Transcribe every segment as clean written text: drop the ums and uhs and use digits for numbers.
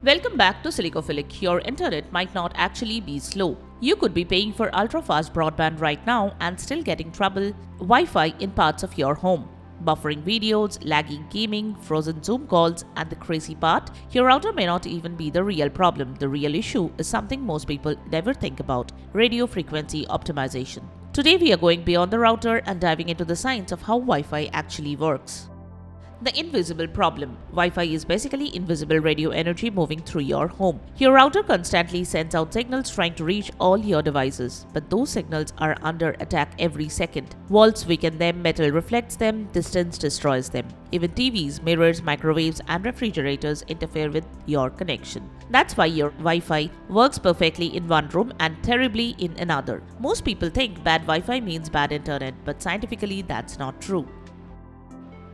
Welcome back to Silicophilic. Your internet might not actually be slow. You could be paying for ultra-fast broadband right now and still getting trouble Wi-Fi in parts of your home. Buffering videos, lagging gaming, frozen Zoom calls, and the crazy part, your router may not even be the real problem. The real issue is something most people never think about: radio frequency optimization. Today we are going beyond the router and diving into the science of how Wi-Fi actually works. The invisible problem. Wi-Fi is basically invisible radio energy moving through your home. Your router constantly sends out signals trying to reach all your devices, but those signals are under attack every second. Walls weaken them, metal reflects them, distance destroys them. Even TVs, mirrors, microwaves, and refrigerators interfere with your connection. That's why your Wi-Fi works perfectly in one room and terribly in another. Most people think bad Wi-Fi means bad internet, but scientifically that's not true.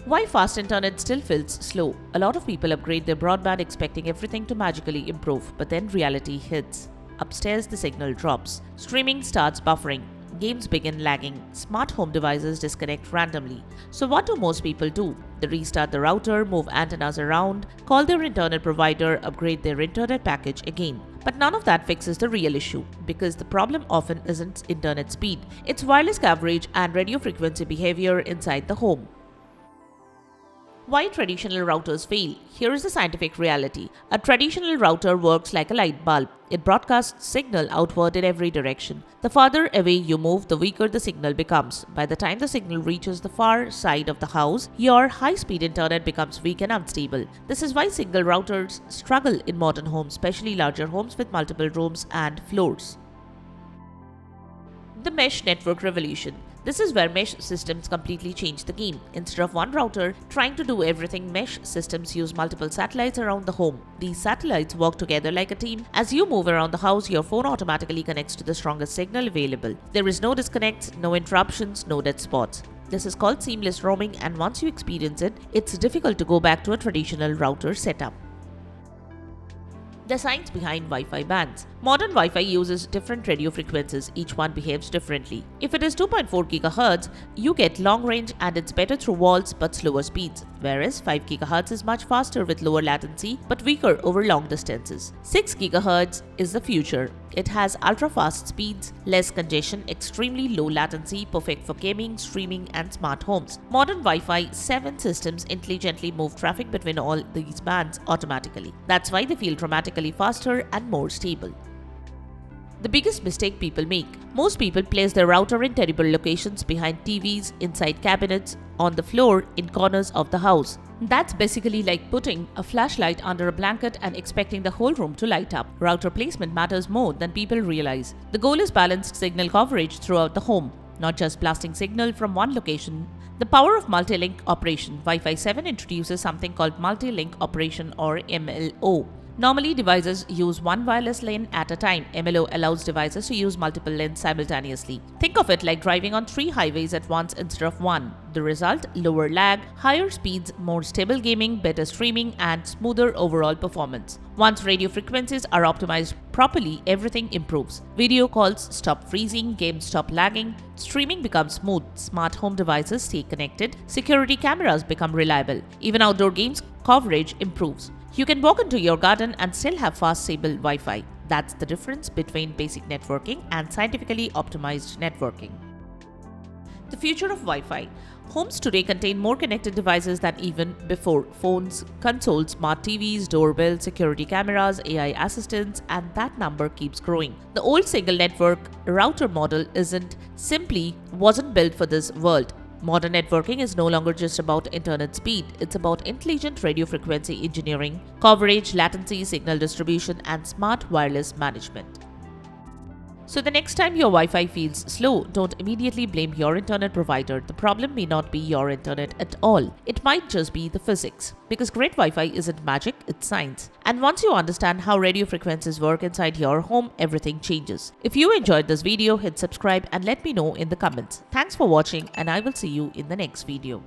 Why fast internet still feels slow? A lot of people upgrade their broadband expecting everything to magically improve, but then reality hits. Upstairs the signal drops. Streaming starts buffering. Games begin lagging. Smart home devices disconnect randomly. So what do most people do? They restart the router, move antennas around, call their internet provider, upgrade their internet package again. But none of that fixes the real issue, because the problem often isn't internet speed. It's wireless coverage and radio frequency behavior inside the home. Why traditional routers fail? Here is the scientific reality. A traditional router works like a light bulb. It broadcasts signal outward in every direction. The farther away you move, the weaker the signal becomes. By the time the signal reaches the far side of the house, your high-speed internet becomes weak and unstable. This is why single routers struggle in modern homes, especially larger homes with multiple rooms and floors. The mesh network revolution. This is where mesh systems completely change the game. Instead of one router trying to do everything, mesh systems use multiple satellites around the home. These satellites work together like a team. As you move around the house, your phone automatically connects to the strongest signal available. There is no disconnects, no interruptions, no dead spots. This is called seamless roaming, and once you experience it, it's difficult to go back to a traditional router setup. The science behind Wi-Fi bands. Modern Wi-Fi uses different radio frequencies, each one behaves differently. If it is 2.4 GHz, you get long range and it's better through walls but slower speeds, whereas 5 GHz is much faster with lower latency but weaker over long distances. 6 GHz is the future. It has ultra-fast speeds, less congestion, extremely low latency, perfect for gaming, streaming, and smart homes. Modern Wi-Fi 7 systems intelligently move traffic between all these bands automatically. That's why they feel dramatically faster and more stable. The biggest mistake people make. Most people place their router in terrible locations behind TVs, inside cabinets, on the floor, in corners of the house. That's basically like putting a flashlight under a blanket and expecting the whole room to light up. Router placement matters more than people realize. The goal is balanced signal coverage throughout the home, not just blasting signal from one location. The power of multi-link operation. Wi-Fi 7 introduces something called multi-link operation, or MLO. Normally, devices use one wireless lane at a time. MLO allows devices to use multiple lanes simultaneously. Think of it like driving on 3 highways at once instead of one. The result? Lower lag, higher speeds, more stable gaming, better streaming, and smoother overall performance. Once radio frequencies are optimized properly, everything improves. Video calls stop freezing, games stop lagging, streaming becomes smooth, smart home devices stay connected, security cameras become reliable, even outdoor games coverage improves. You can walk into your garden and still have fast, stable Wi-Fi. That's the difference between basic networking and scientifically optimized networking. The future of Wi-Fi. Homes today contain more connected devices than even before. Phones, consoles, smart TVs, doorbells, security cameras, AI assistants, and that number keeps growing. The old single network router model wasn't built for this world. Modern networking is no longer just about internet speed. It's about intelligent radio frequency engineering, coverage, latency, signal distribution, and smart wireless management. So the next time your Wi-Fi feels slow, don't immediately blame your internet provider. The problem may not be your internet at all. It might just be the physics. Because great Wi-Fi isn't magic, it's science. And once you understand how radio frequencies work inside your home, everything changes. If you enjoyed this video, hit subscribe and let me know in the comments. Thanks for watching, and I will see you in the next video.